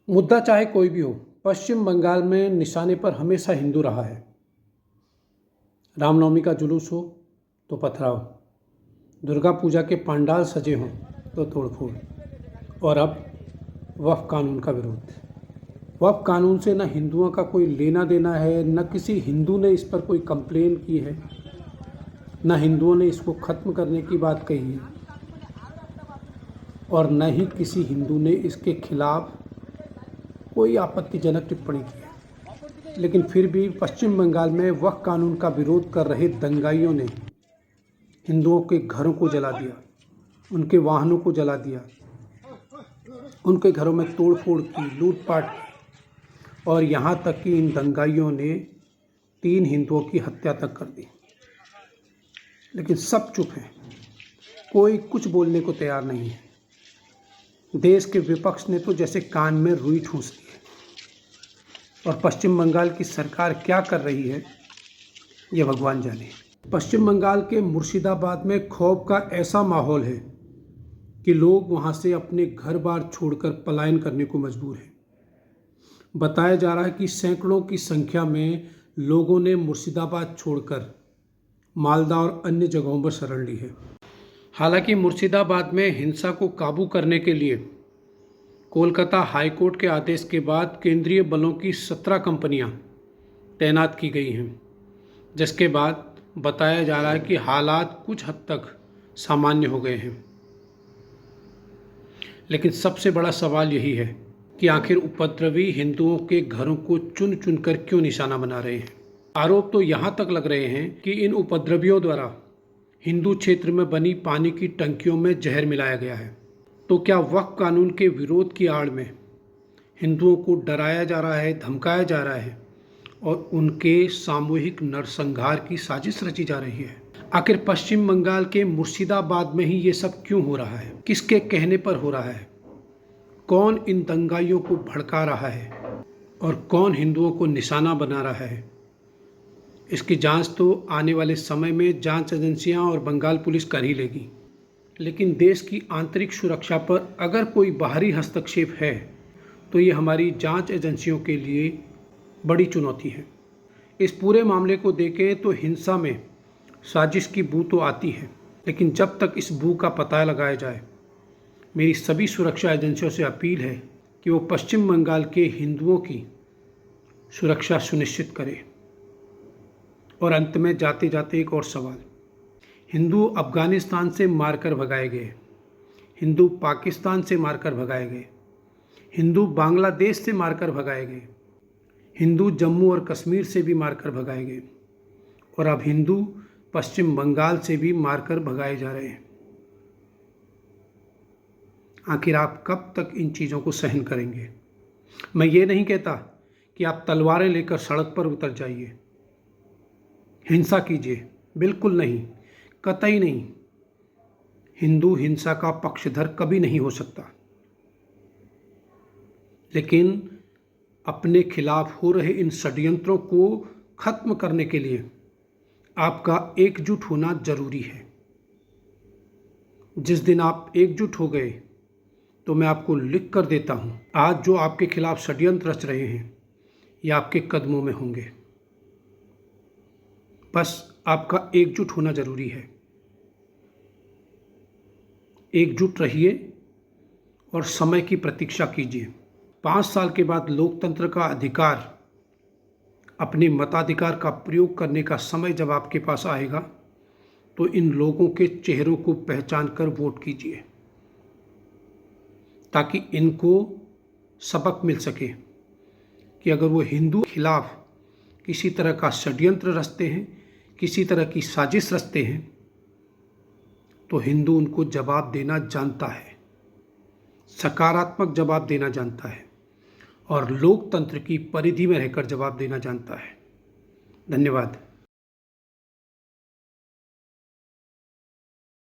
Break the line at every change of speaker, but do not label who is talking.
मुद्दा चाहे कोई भी हो, पश्चिम बंगाल में निशाने पर हमेशा हिंदू रहा है। रामनवमी का जुलूस हो तो पथराव, दुर्गा पूजा के पंडाल सजे हों तो तोड़फोड़, और अब वक्फ कानून का विरोध। वक्फ कानून से न हिंदुओं का कोई लेना देना है, न किसी हिंदू ने इस पर कोई कंप्लेन की है, न हिंदुओं ने इसको ख़त्म करने की बात कही है, और न ही किसी हिंदू ने इसके खिलाफ कोई आपत्तिजनक टिप्पणी की है। लेकिन फिर भी पश्चिम बंगाल में वक्फ कानून का विरोध कर रहे दंगाइयों ने हिंदुओं के घरों को जला दिया, उनके वाहनों को जला दिया, उनके घरों में तोड़फोड़ की, लूटपाट की, और यहाँ तक कि इन दंगाइयों ने 3 हिंदुओं की हत्या तक कर दी। लेकिन सब चुप हैं, कोई कुछ बोलने को तैयार नहीं है। देश के विपक्ष ने तो जैसे कान में रुई ठूंस दी है, और पश्चिम बंगाल की सरकार क्या कर रही है ये भगवान जाने। पश्चिम बंगाल के मुर्शिदाबाद में खौफ का ऐसा माहौल है कि लोग वहां से अपने घर बार छोड़कर पलायन करने को मजबूर हैं। बताया जा रहा है कि सैकड़ों की संख्या में लोगों ने मुर्शिदाबाद छोड़कर मालदा और अन्य जगहों पर शरण ली है। हालांकि मुर्शिदाबाद में हिंसा को काबू करने के लिए कोलकाता हाईकोर्ट के आदेश के बाद केंद्रीय बलों की 17 कंपनियां तैनात की गई हैं, जिसके बाद बताया जा रहा है कि हालात कुछ हद तक सामान्य हो गए हैं। लेकिन सबसे बड़ा सवाल यही है कि आखिर उपद्रवी हिंदुओं के घरों को चुन चुनकर क्यों निशाना बना रहे हैं। आरोप तो यहाँ तक लग रहे हैं कि इन उपद्रवियों द्वारा हिंदू क्षेत्र में बनी पानी की टंकियों में जहर मिलाया गया है। तो क्या वक्फ कानून के विरोध की आड़ में हिंदुओं को डराया जा रहा है, धमकाया जा रहा है, और उनके सामूहिक नरसंहार की साजिश रची जा रही है? आखिर पश्चिम बंगाल के मुर्शिदाबाद में ही ये सब क्यों हो रहा है? किसके कहने पर हो रहा है? कौन इन दंगाइयों को भड़का रहा है और कौन हिंदुओं को निशाना बना रहा है? इसकी जांच तो आने वाले समय में जांच एजेंसियां और बंगाल पुलिस कर ही लेगी। लेकिन देश की आंतरिक सुरक्षा पर अगर कोई बाहरी हस्तक्षेप है तो ये हमारी जांच एजेंसियों के लिए बड़ी चुनौती है। इस पूरे मामले को देखें तो हिंसा में साजिश की बू तो आती है, लेकिन जब तक इस बू का पता लगाया जाए, मेरी सभी सुरक्षा एजेंसियों से अपील है कि वो पश्चिम बंगाल के हिंदुओं की सुरक्षा सुनिश्चित करें। और अंत में जाते जाते एक और सवाल, हिंदू अफगानिस्तान से मारकर भगाए गए, हिंदू पाकिस्तान से मारकर भगाए गए, हिंदू बांग्लादेश से मारकर भगाए गए, हिंदू जम्मू और कश्मीर से भी मारकर भगाए गए, और अब हिंदू पश्चिम बंगाल से भी मारकर भगाए जा रहे हैं। आखिर आप कब तक इन चीज़ों को सहन करेंगे? मैं ये नहीं कहता कि आप तलवारें लेकर सड़क पर उतर जाइए, हिंसा कीजिए, बिल्कुल नहीं, कतई नहीं। हिंदू हिंसा का पक्षधर कभी नहीं हो सकता, लेकिन अपने खिलाफ हो रहे इन षड्यंत्रों को खत्म करने के लिए आपका एकजुट होना जरूरी है। जिस दिन आप एकजुट हो गए तो मैं आपको लिख कर देता हूं, आज जो आपके खिलाफ षड्यंत्र रच रहे हैं ये आपके कदमों में होंगे। बस आपका एकजुट होना जरूरी है। एकजुट रहिए और समय की प्रतीक्षा कीजिए। 5 साल के बाद लोकतंत्र का अधिकार, अपने मताधिकार का प्रयोग करने का समय जब आपके पास आएगा तो इन लोगों के चेहरों को पहचान कर वोट कीजिए, ताकि इनको सबक मिल सके कि अगर वो हिंदू खिलाफ किसी तरह का षड्यंत्र रचते हैं, किसी तरह की साजिश रचते हैं, तो हिंदू उनको जवाब देना जानता है, सकारात्मक जवाब देना जानता है, और लोकतंत्र की परिधि में रहकर जवाब देना जानता है। धन्यवाद।